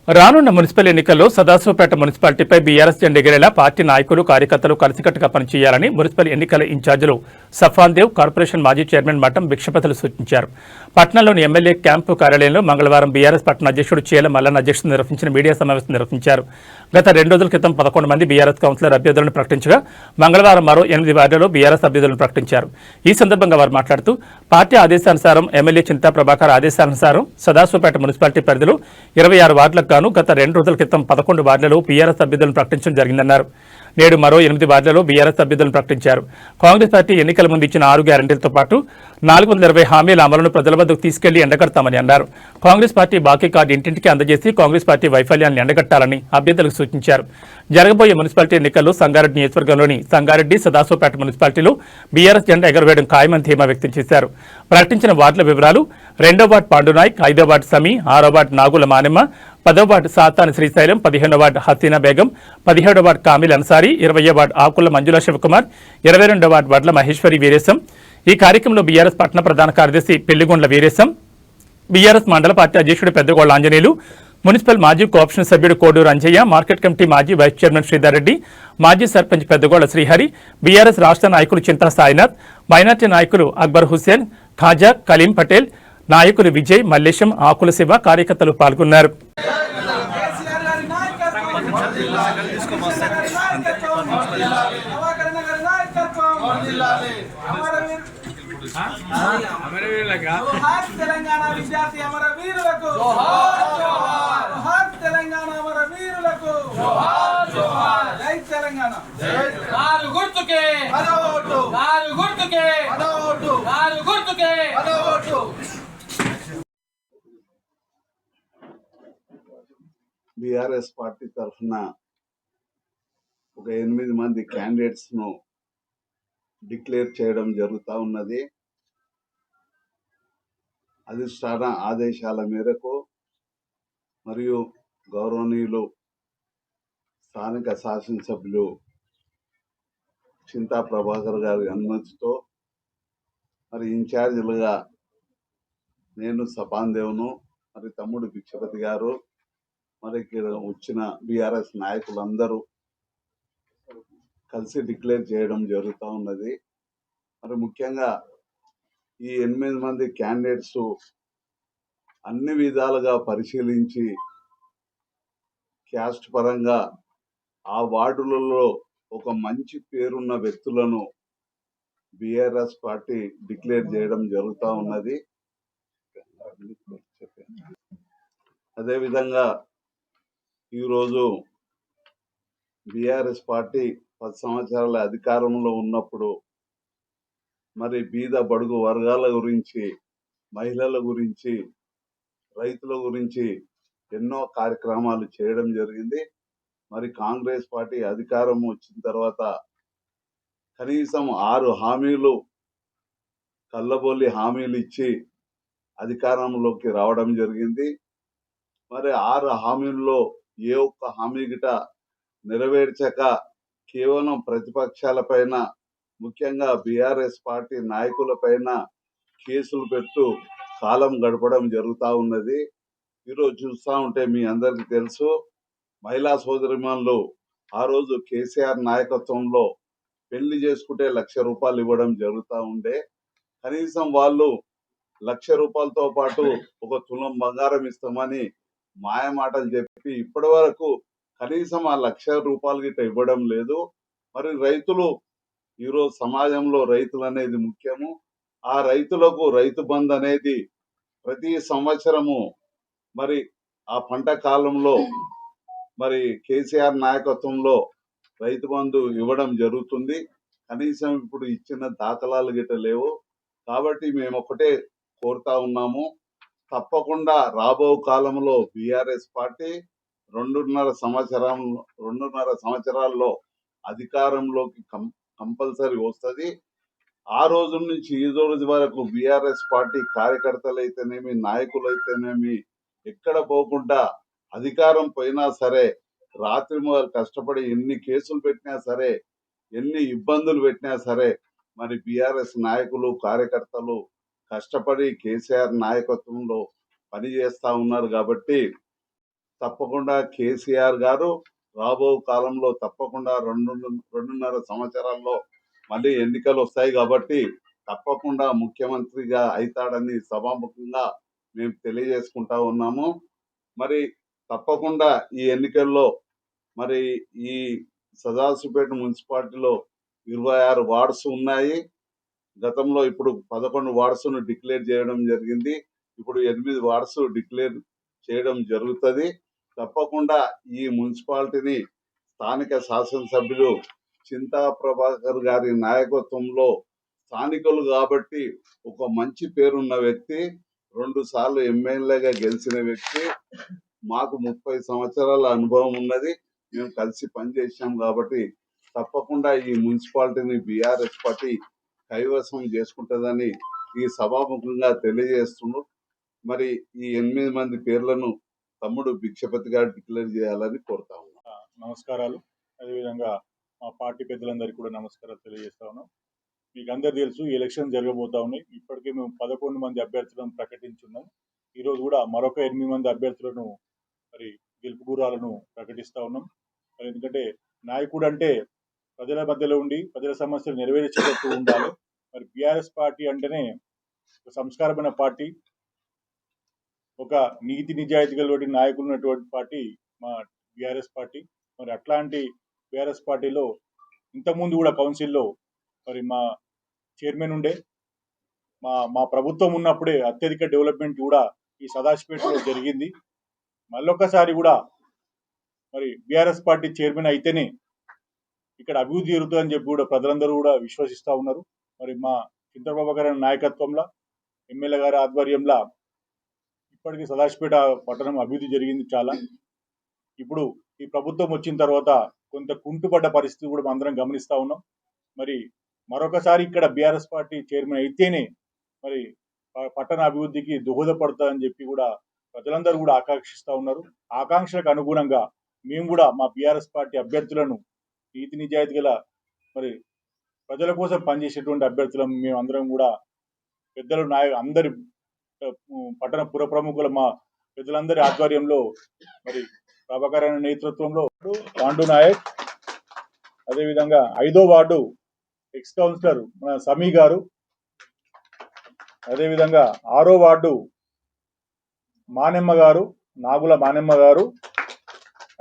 రానున్న మున్సిపల్ ఎన్నికల్లో సదాశివపేట మున్సిపాలిటీపై బీఆర్ఎస్ జెండా ఎగిరేలా పార్టీ నాయకులు కార్యకర్తలు కలిసికట్టుగా పనిచేయాలని మున్సిపల్ ఎన్నికల ఇన్ఛార్జీలు సఫాన్ దేవ్, కార్పొరేషన్ మాజీ చైర్మన్ మఠం భిక్షపతులు సూచించారు. పట్టణంలోని ఎమ్మెల్యే క్యాంపు కార్యాలయంలో మంగళవారం బీఆర్ఎస్ పట్టణ అధ్యక్షుడు చేల మల్లన్న అధ్యక్షతన నిర్వహించిన మీడియా సమావేశం నిర్వహించారు. గత 2 రోజుల క్రితం 11 మంది బీఆర్ఎస్ కౌన్సిలర్ అభ్యర్థులను ప్రకటించగా మంగళవారం మరో 8 వార్డులలో బీఆర్ఎస్ అభ్యర్థులను ప్రకటించారు. ఈ సందర్భంగా వారు మాట్లాడుతూ పార్టీ ఆదేశానుసారం ఎమ్మెల్యే చింతా ప్రభాకర్ ఆదేశానుసారం సదాశివపేట మున్సిపాలిటీ పరిధిలో 26 వార్డులకు గాను గత 2 రోజుల క్రితం 11 వార్డులలో బీఆర్ఎస్ అభ్యర్థులను ప్రకటించడం జరిగిందన్నారు. నేడు మరో 8 వార్డులలో బీఆర్ఎస్ అభ్యర్థులను ప్రకటించారు. కాంగ్రెస్ పార్టీ ఎన్నికల ముందు ఇచ్చిన 6 గ్యారంటీలతో పాటు 420 హామీల అమలును ప్రజల వద్దకు తీసుకెళ్లి ఎండగడతామని అన్నారు. కాంగ్రెస్ పార్టీ బాకీ కార్డు ఇంటింటికి అందజేసి కాంగ్రెస్ పార్టీ వైఫల్యాన్ని ఎండగట్టాలని అభ్యర్థులకు సూచించారు. జరగబోయే మున్సిపాలిటీ ఎన్నికల్లో సంగారెడ్డి నియోజకవర్గంలోని సంగారెడ్డి, సదాశివపేట మున్సిపాలిటీలో బీఆర్ఎస్ జెండా ఎగరవేయడం ఖాయమని ధీమా వ్యక్తం చేశారు. ప్రకటించిన వార్డుల వివరాలు: 2వ వార్డు పాండునాయక్, 5వ వార్డు సమీ, 6వ వార్డు నాగుల మానెమ్మ, 10వ వార్డు సాతాని శ్రీశైలం, 15వ వార్డు హసీనా బేగం, 17వ వార్డు కామిల్ అన్సారీ, 20వ వార్డు ఆకుల మంజుల శివకుమార్, 22వ వార్డు వడ్ల మహేశ్వరి వీరేశం. ఈ కార్యక్రమంలో బీఆర్ఎస్ పట్టణ ప్రధాన కార్యదర్శి పెళ్లిగొండ్ల వీరేశం, బీఆర్ఎస్ మండల పార్టీ అధ్యక్షుడు పెద్దగోళ్ల ఆంజనేయులు, మున్సిపల్ మాజీ కోఆప్షన్ సభ్యుడు కోడూరు అంజయ్య, మార్కెట్ కమిటీ మాజీ వైస్ చైర్మన్ శ్రీధర్ రెడ్డి, మాజీ సర్పంచ్ పెద్దగోళ్ల శ్రీహరి, బీఆర్ఎస్ రాష్ట్ర నాయకులు చింతా సాయినాథ్, మైనార్టీ నాయకులు అక్బర్ హుస్సేన్, ఖాజా, కలీం పటేల్, నాయకులు విజయ్, మల్లేశం, ఆకుల శివ, కార్యకర్తలు పాల్గొన్నారు. తెలంగాణ విద్యార్థి అమర వీరులకు, తెలంగాణ అమర వీరులకు జై తెలంగాణ. నాలుగు గుర్తుకే నాలుగు గుర్తుకే నాలుగు గుర్తుకే. బీఆర్ఎస్ పార్టీ తరఫున ఒక 8 మంది క్యాండిడేట్స్ ను డిక్లేర్ చేయడం జరుగుతూ ఉన్నది. అధిష్టాన ఆదేశాల మేరకు మరియు గౌరవనీయులు స్థానిక శాసనసభ్యులు చింతా ప్రభాకర్ గారి అనుమతితో మరి ఇన్ఛార్జీలుగా నేను సఫాన్ దేవును, మరి తమ్ముడు భిక్షపతి గారు, మరి ఇక్కడ వచ్చిన బీఆర్ఎస్ నాయకులందరూ కలిసి డిక్లేర్ చేయడం జరుగుతూ ఉన్నది. మరి ముఖ్యంగా ఈ 8 మంది క్యాండిడేట్స్ అన్ని విధాలుగా పరిశీలించి క్యాస్ట్ పరంగా ఆ వార్డులలో ఒక మంచి పేరున్న వ్యక్తులను బీఆర్ఎస్ పార్టీ డిక్లేర్ చేయడం జరుగుతూ ఉన్నది. అదేవిధంగా ఈరోజు బీఆర్ఎస్ పార్టీ 10 సంవత్సరాల అధికారంలో ఉన్నప్పుడు మరి బీద బడుగు వర్గాల గురించి, మహిళల గురించి, రైతుల గురించి ఎన్నో కార్యక్రమాలు చేయడం జరిగింది. మరి కాంగ్రెస్ పార్టీ అధికారం వచ్చిన తర్వాత కనీసం 6 హామీలు, కళ్ళబొల్లి హామీలు ఇచ్చి అధికారంలోకి రావడం జరిగింది. మరి 6 హామీల్లో ఏ ఒక్క హామీ గిట నెరవేర్చక కేవలం ప్రతిపక్షాలపైన, ముఖ్యంగా బీఆర్ఎస్ పార్టీ నాయకులపైన కేసులు పెట్టు కాలం గడపడం జరుగుతూ ఉన్నది. ఈరోజు చూస్తూ ఉంటే మీ అందరికీ తెలుసు, మహిళా సోదరిమణులు ఆ రోజు కేసీఆర్ నాయకత్వంలో పెళ్లి చేసుకుంటే 1,00,000 రూపాయలు ఇవ్వడం జరుగుతూ ఉండే. కనీసం వాళ్ళు 1,00,000 రూపాయలతో పాటు ఒక తులం బంగారం ఇస్తామని మాయమాటలు చెప్పి ఇప్పటి వరకు కనీసం ఆ 1,00,000 రూపాయలు గిట్ట ఇవ్వడం లేదు. మరి రైతులు ఈరోజు సమాజంలో రైతులు అనేది ముఖ్యము. ఆ రైతులకు రైతు బంధు అనేది ప్రతి సంవత్సరము మరి ఆ పంట కాలంలో మరి కేసీఆర్ నాయకత్వంలో రైతు బంధు ఇవ్వడం జరుగుతుంది. కనీసం ఇప్పుడు ఇచ్చిన దాఖలాలు గిట్ట లేవు. కాబట్టి మేము ఒకటే కోరుతా ఉన్నాము, తప్పకుండా రాబో కాలంలో బీఆర్ఎస్ పార్టీ 2.5 సంవత్సరాల్లో అధికారంలోకి కంపల్సరీ వస్తుంది. ఆ రోజు నుంచి ఈ రోజు వరకు బీఆర్ఎస్ పార్టీ కార్యకర్తలు అయితేనేమి, నాయకులు అయితేనేమి ఎక్కడ పోకుండా అధికారం పోయినా సరే రాత్రి మొదలు కష్టపడి ఎన్ని కేసులు పెట్టినా సరే, ఎన్ని ఇబ్బందులు పెట్టినా సరే మరి బీఆర్ఎస్ నాయకులు, కార్యకర్తలు కష్టపడి కేసీఆర్ నాయకత్వంలో పనిచేస్తూ ఉన్నారు. కాబట్టి తప్పకుండా కేసీఆర్ గారు రాబో కాలంలో తప్పకుండా 2.5 సంవత్సరాల్లో మళ్ళీ ఎన్నికలు వస్తాయి కాబట్టి తప్పకుండా ముఖ్యమంత్రిగా అవుతాడని సభాముఖంగా మేము తెలియజేసుకుంటా ఉన్నాము. మరి తప్పకుండా ఈ ఎన్నికల్లో మరి ఈ సదాశివపేట మున్సిపాలిటీలో 26 వార్డ్స్ ఉన్నాయి. గతంలో ఇప్పుడు 11 వార్డ్స్ను డిక్లేర్ చేయడం జరిగింది. ఇప్పుడు 8 వార్డ్స్ డిక్లేర్ చేయడం జరుగుతుంది. తప్పకుండా ఈ మున్సిపాలిటీని స్థానిక శాసనసభ్యులు చింతా ప్రభాకర్ గారి నాయకత్వంలో స్థానికులు కాబట్టి ఒక మంచి పేరున్న వ్యక్తి, 2 సార్లు ఎమ్మెల్యేగా గెలిచిన వ్యక్తి, మాకు 30 సంవత్సరాల అనుభవం ఉన్నది. మేము కలిసి పనిచేసాం కాబట్టి తప్పకుండా ఈ మున్సిపాలిటీని బీఆర్ఎస్ పార్టీ కైవసం చేసుకుంటుందని ఈ సభాముఖంగా తెలియజేస్తున్నారు. మరి ఈ 8 మంది పేర్లను తమ్ముడు భిక్షపతి గారు డిక్లేర్ చేయాలని కోరుతా ఉన్నాం. నమస్కారాలు. అదేవిధంగా మా పార్టీ పెద్దలందరికీ కూడా నమస్కారాలు తెలియజేస్తా ఉన్నాం. మీకు అందరు తెలుసు, ఈ ఎలక్షన్ జరగబోతా ఉన్నాయి. ఇప్పటికే మేము 11 మంది అభ్యర్థులను ప్రకటించున్నాం. ఈరోజు కూడా మరొక 8 మంది అభ్యర్థులను మరి గెలుపు గుర్రాలను ప్రకటిస్తా ఉన్నాం. మరి ఎందుకంటే నాయకుడు అంటే ప్రజల మధ్యలో ఉండి ప్రజల సమస్యలు నెరవేర్చేటట్టు ఉండాలి. మరి బీఆర్ఎస్ పార్టీ అంటేనే ఒక సంస్కారమైన పార్టీ, ఒక నీతి నిజాయితీ గలటువంటి నాయకులు ఉన్నటువంటి పార్టీ మా బీఆర్ఎస్ పార్టీ. మరి అట్లాంటి బీఆర్ఎస్ పార్టీలో ఇంతకుముందు కూడా కౌన్సిల్లో మరి మా చైర్మన్ ఉండే, మా ప్రభుత్వం ఉన్నప్పుడే అత్యధిక డెవలప్మెంట్ కూడా ఈ సదాశివపేటలో జరిగింది. మళ్ళొక్కసారి కూడా మరి బీఆర్ఎస్ పార్టీ చైర్మన్ అయితేనే ఇక్కడ అభివృద్ధి జరుగుతుందని చెప్పి కూడా ప్రజలందరూ కూడా విశ్వసిస్తూ ఉన్నారు. మరి మా చింతబాబు గారి నాయకత్వంలో, ఎమ్మెల్యే గారి ఆధ్వర్యంలో ఇప్పటికీ సదాశివపేట పట్టణం అభివృద్ధి జరిగింది చాలా. ఇప్పుడు ఈ ప్రభుత్వం వచ్చిన తర్వాత కొంత కుంటుపడ్డ పరిస్థితి కూడా అందరం గమనిస్తూ ఉన్నాం. మరి మరొకసారి ఇక్కడ బీఆర్ఎస్ పార్టీ చైర్మన్ అయితేనే మరి పట్టణ అభివృద్ధికి దోహదపడుతుందని చెప్పి కూడా ప్రజలందరూ కూడా ఆకాంక్షిస్తూ ఉన్నారు. ఆకాంక్షలకు అనుగుణంగా మేము కూడా మా బీఆర్ఎస్ పార్టీ అభ్యర్థులను, నీతి నిజాయితీ గల మరి ప్రజల కోసం పనిచేసేటువంటి అభ్యర్థులను మేము అందరం కూడా పెద్దలు అందరి పట్టణ పుర ప్రముఖుల మా పెద్దలందరి ఆధ్వర్యంలో మరి ప్రభాకర్ అనే నేతృత్వంలో పాండు నాయక్, అదేవిధంగా 5వ వార్డు ఎక్స్ కౌన్సిలర్ మన సమీ గారు, అదేవిధంగా 6వ వార్డు మానెమ్మ గారు, నాగుల మానెమ్మ గారు,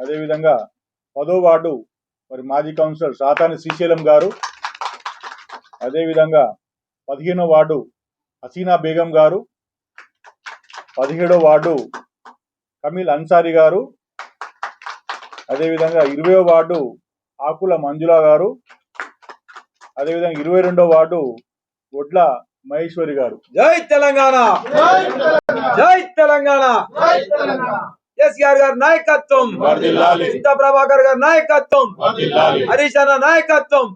అదేవిధంగా 10వ వార్డు మరి మాజీ కౌన్సిలర్ సాతాని శ్రీశైలం గారు, అదేవిధంగా 15వ వార్డు హసీనా బేగం గారు, 17వ వార్డు కమీల్ అన్సారీ గారు, అదేవిధంగా 20వ వార్డు ఆకుల మంజుల గారు, అదేవిధంగా 22వ వార్డు ఒడ్ల మహేశ్వరి గారు. జై తెలంగాణ, జై తెలంగాణ, కేసీఆర్ గారి నాయకత్వం, చింతా ప్రభాకర్ గారి నాయకత్వం, హరీష్ అన్న నాయకత్వం.